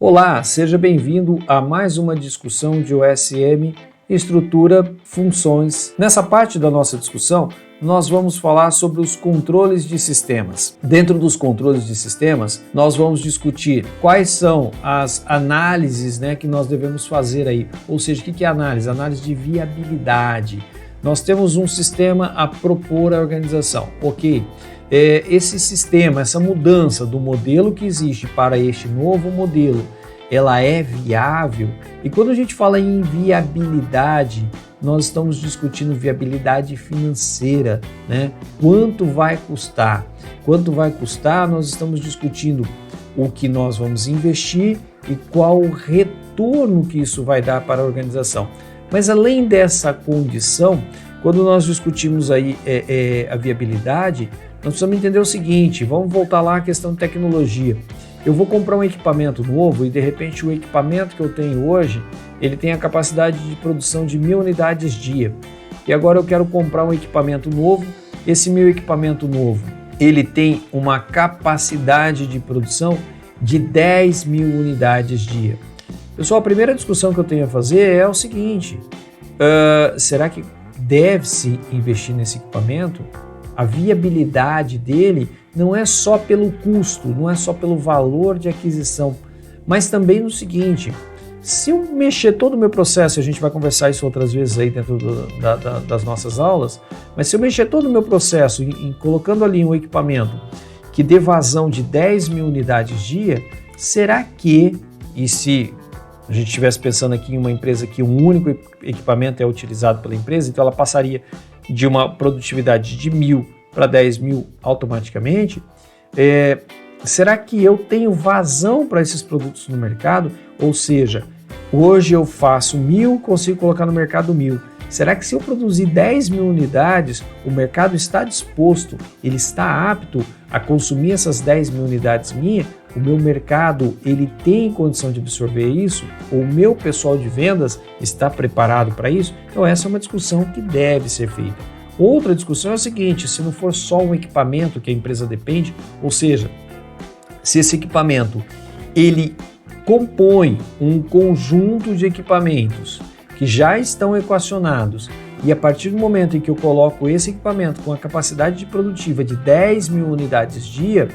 Olá, seja bem-vindo a mais uma discussão de OSM, estrutura, funções. Nessa parte da nossa discussão, nós vamos falar sobre os controles de sistemas. Dentro dos controles de sistemas, nós vamos discutir quais são as análises que nós devemos fazer aí. Ou seja, o que é análise? Análise de viabilidade. Nós temos um sistema a propor à organização, ok? Esse sistema, essa mudança do modelo que existe para este novo modelo, ela é viável? E quando a gente fala em viabilidade, nós estamos discutindo viabilidade financeira, né? Quanto vai custar? Quanto vai custar? Nós estamos discutindo o que nós vamos investir e qual o retorno que isso vai dar para a organização. Mas além dessa condição, quando nós discutimos aí a viabilidade, nós precisamos entender o seguinte, vamos voltar lá à questão de tecnologia. Eu vou comprar um equipamento novo e de repente o equipamento que eu tenho hoje, ele tem a capacidade de produção de 1000 unidades dia. E agora eu quero comprar um equipamento novo, esse meu equipamento novo, ele tem uma capacidade de produção de 10.000 unidades dia. Pessoal, a primeira discussão que eu tenho a fazer é o seguinte, será que deve-se investir nesse equipamento? A viabilidade dele não é só pelo custo, não é só pelo valor de aquisição, mas também no seguinte, se eu mexer todo o meu processo, a gente vai conversar isso outras vezes aí dentro das nossas aulas, mas se eu mexer todo o meu processo colocando ali um equipamento que dê vazão de 10.000 unidades dia, será que, e se a gente estivesse pensando aqui em uma empresa que um único equipamento é utilizado pela empresa, então ela passaria de uma produtividade de 1.000 para 10.000 automaticamente, será que eu tenho vazão para esses produtos no mercado? Ou seja, hoje eu faço 1.000, consigo colocar no mercado 1.000. Será que se eu produzir 10.000 unidades, o mercado está disposto, ele está apto a consumir essas 10.000 unidades minhas? O meu mercado, ele tem condição de absorver isso? O meu pessoal de vendas está preparado para isso? Então essa é uma discussão que deve ser feita. Outra discussão é o seguinte, se não for só um equipamento que a empresa depende, ou seja, se esse equipamento, ele compõe um conjunto de equipamentos que já estão equacionados e a partir do momento em que eu coloco esse equipamento com a capacidade produtiva de 10.000 unidades dia,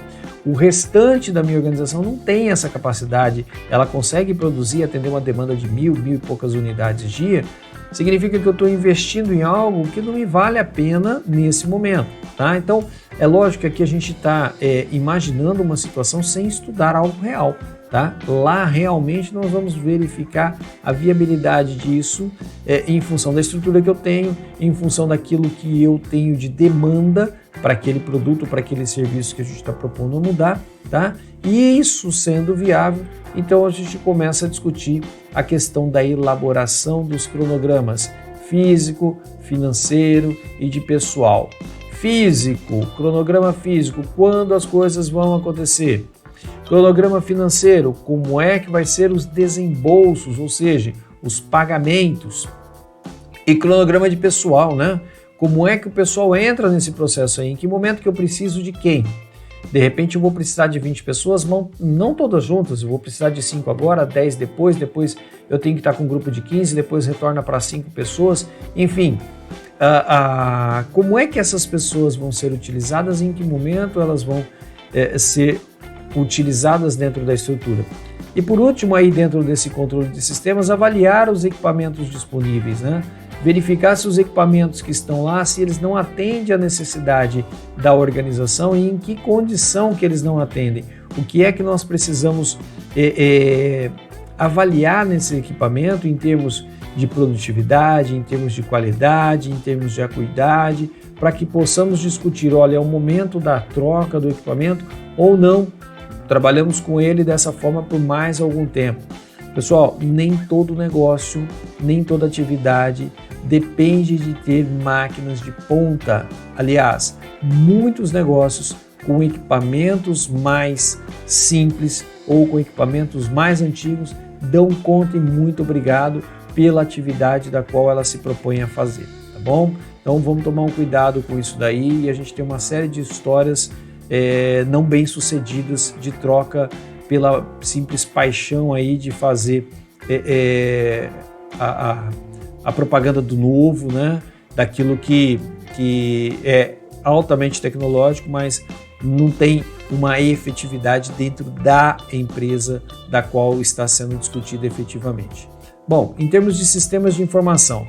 o restante da minha organização não tem essa capacidade, ela consegue produzir, atender uma demanda de 1.000 e poucas unidades dia, significa que eu estou investindo em algo que não me vale a pena nesse momento, tá? Então, é lógico que aqui a gente está imaginando uma situação sem estudar algo real, tá? Lá realmente nós vamos verificar a viabilidade disso em função da estrutura que eu tenho, em função daquilo que eu tenho de demanda para aquele produto, para aquele serviço que a gente está propondo mudar, tá? E isso sendo viável, então a gente começa a discutir a questão da elaboração dos cronogramas físico, financeiro e de pessoal. Físico, cronograma físico, quando as coisas vão acontecer. Cronograma financeiro, como é que vai ser os desembolsos, ou seja, os pagamentos. E cronograma de pessoal, né? Como é que o pessoal entra nesse processo aí? Em que momento que eu preciso de quem? De repente eu vou precisar de 20 pessoas, não todas juntas, eu vou precisar de 5 agora, 10 depois eu tenho que estar com um grupo de 15, depois retorna para 5 pessoas, enfim. Como é que essas pessoas vão ser utilizadas e em que momento elas vão ser utilizadas dentro da estrutura? E por último, aí dentro desse controle de sistemas, avaliar os equipamentos disponíveis, né? Verificar se os equipamentos que estão lá, se eles não atendem à necessidade da organização e em que condição que eles não atendem. O que é que nós precisamos avaliar nesse equipamento em termos de produtividade, em termos de qualidade, em termos de acuidade, para que possamos discutir, olha, é o momento da troca do equipamento ou não, trabalhamos com ele dessa forma por mais algum tempo. Pessoal, nem todo negócio, nem toda atividade depende de ter máquinas de ponta. Aliás, muitos negócios com equipamentos mais simples ou com equipamentos mais antigos dão conta e muito obrigado pela atividade da qual ela se propõe a fazer, tá bom? Então vamos tomar um cuidado com isso daí e a gente tem uma série de histórias não bem sucedidas de troca pela simples paixão aí de fazer a propaganda do novo, né? Daquilo que é altamente tecnológico, mas não tem uma efetividade dentro da empresa da qual está sendo discutida efetivamente. Bom, em termos de sistemas de informação,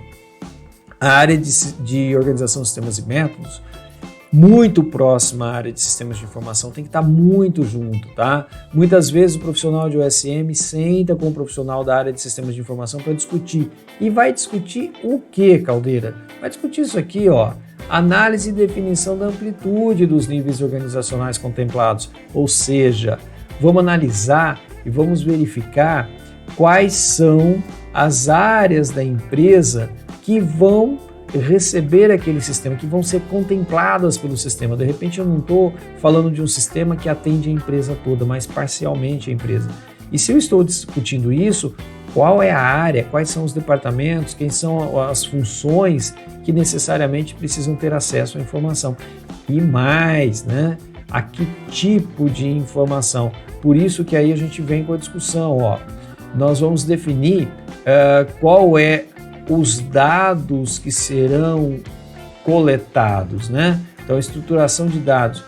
a área de organização de sistemas e métodos, muito próxima à área de sistemas de informação, tem que estar muito junto, tá? Muitas vezes o profissional de OSM senta com o profissional da área de sistemas de informação para discutir. E vai discutir o quê, Caldeira? Vai discutir isso aqui, ó. Análise e definição da amplitude dos níveis organizacionais contemplados. Ou seja, vamos analisar e vamos verificar quais são as áreas da empresa que vão receber aquele sistema, que vão ser contempladas pelo sistema. De repente eu não estou falando de um sistema que atende a empresa toda, mas parcialmente a empresa. E se eu estou discutindo isso, qual é a área, quais são os departamentos, quem são as funções que necessariamente precisam ter acesso à informação. E mais, né? A que tipo de informação? Por isso que aí a gente vem com a discussão, ó. Nós vamos definir qual é os dados que serão coletados, né? Então, a estruturação de dados.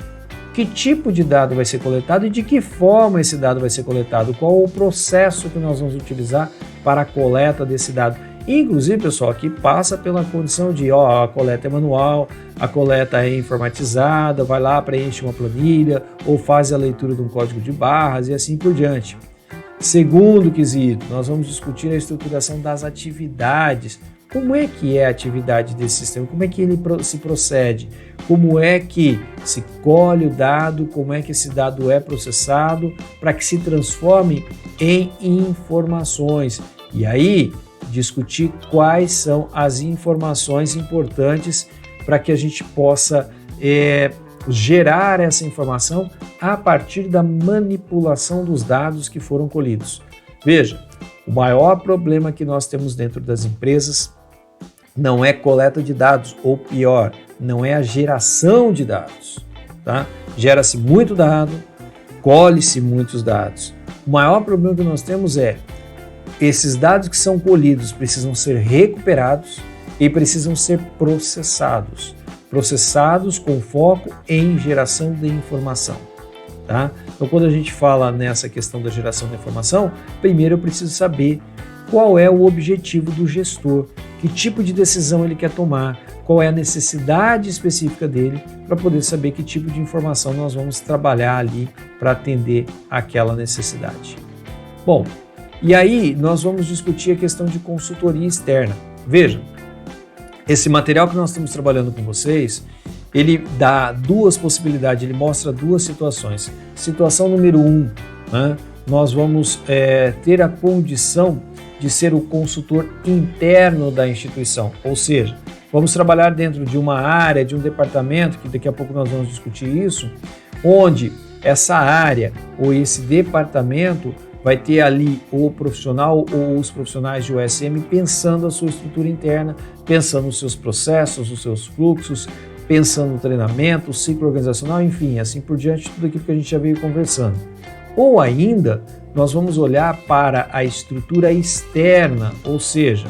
Que tipo de dado vai ser coletado e de que forma esse dado vai ser coletado? Qual o processo que nós vamos utilizar para a coleta desse dado? Inclusive, pessoal, aqui passa pela condição de, a coleta é manual, a coleta é informatizada, vai lá, preenche uma planilha ou faz a leitura de um código de barras e assim por diante. Segundo quesito, nós vamos discutir a estruturação das atividades. Como é que é a atividade desse sistema? Como é que ele se procede? Como é que se colhe o dado? Como é que esse dado é processado para que se transforme em informações? E aí, discutir quais são as informações importantes para que a gente possa gerar essa informação a partir da manipulação dos dados que foram colhidos. Veja, o maior problema que nós temos dentro das empresas não é coleta de dados, ou pior, não é a geração de dados, tá? Gera-se muito dado, colhe-se muitos dados. O maior problema que nós temos é esses dados que são colhidos precisam ser recuperados e precisam ser processados com foco em geração de informação, tá? Então, quando a gente fala nessa questão da geração de informação, primeiro eu preciso saber qual é o objetivo do gestor, que tipo de decisão ele quer tomar, qual é a necessidade específica dele, para poder saber que tipo de informação nós vamos trabalhar ali para atender aquela necessidade. Bom, e aí nós vamos discutir a questão de consultoria externa. Vejam, esse material que nós estamos trabalhando com vocês, ele dá duas possibilidades, ele mostra duas situações. Situação número 1, né? Nós vamos ter a condição de ser o consultor interno da instituição, ou seja, vamos trabalhar dentro de uma área, de um departamento, que daqui a pouco nós vamos discutir isso, onde essa área ou esse departamento vai ter ali o profissional ou os profissionais de OSM pensando a sua estrutura interna, pensando nos seus processos, nos seus fluxos, pensando no treinamento, o ciclo organizacional, enfim, assim por diante, tudo aquilo que a gente já veio conversando. Ou ainda, nós vamos olhar para a estrutura externa, ou seja,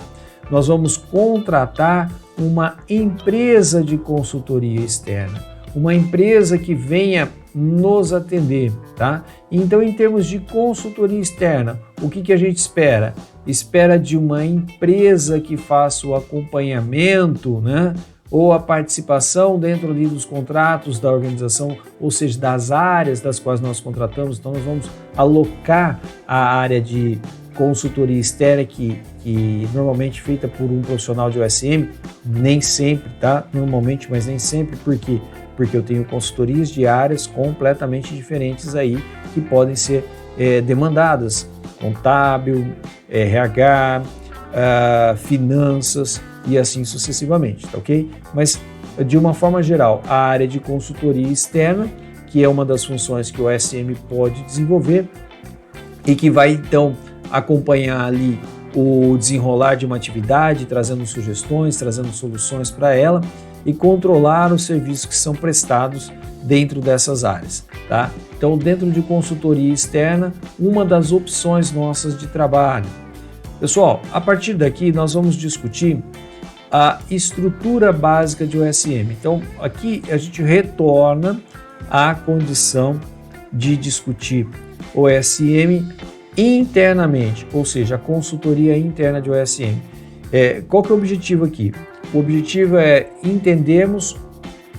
nós vamos contratar uma empresa de consultoria externa, uma empresa que venha nos atender, tá? Então, em termos de consultoria externa, o que a gente espera? Espera de uma empresa que faça o acompanhamento, né? Ou a participação dentro ali dos contratos da organização, ou seja, das áreas das quais nós contratamos. Então, nós vamos alocar a área de consultoria externa que normalmente é feita por um profissional de OSM, nem sempre, tá? Normalmente, mas nem sempre, por quê? Porque eu tenho consultorias de áreas completamente diferentes aí que podem ser demandadas, contábil, RH, finanças e assim sucessivamente, tá ok? Mas de uma forma geral, a área de consultoria externa, que é uma das funções que o OSM pode desenvolver e que vai então acompanhar ali o desenrolar de uma atividade, trazendo sugestões, trazendo soluções para ela. e controlar os serviços que são prestados dentro dessas áreas, tá? Então, dentro de consultoria externa, uma das opções nossas de trabalho. Pessoal, a partir daqui nós vamos discutir a estrutura básica de OSM. Então, aqui a gente retorna à condição de discutir OSM internamente, ou seja, a consultoria interna de OSM. Qual que é o objetivo aqui? O objetivo é entendermos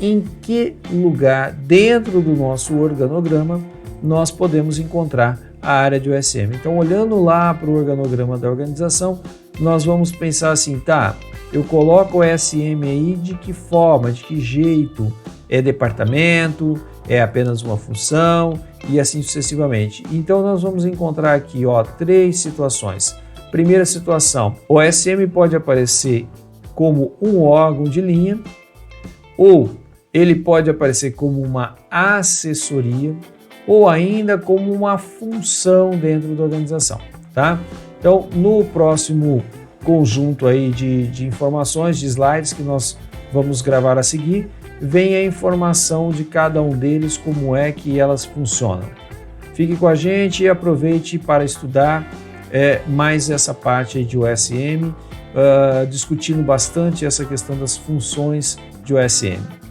em que lugar dentro do nosso organograma nós podemos encontrar a área de OSM. Então, olhando lá para o organograma da organização, nós vamos pensar assim, tá, eu coloco o OSM aí de que forma, de que jeito? É departamento, é apenas uma função e assim sucessivamente. Então, nós vamos encontrar aqui, ó, 3 situações. Primeira situação, o OSM pode aparecer como um órgão de linha ou ele pode aparecer como uma assessoria ou ainda como uma função dentro da organização, tá? Então, no próximo conjunto aí de informações, de slides que nós vamos gravar a seguir, vem a informação de cada um deles, como é que elas funcionam. Fique com a gente e aproveite para estudar mais essa parte aí de OSM, discutindo bastante essa questão das funções de OSM.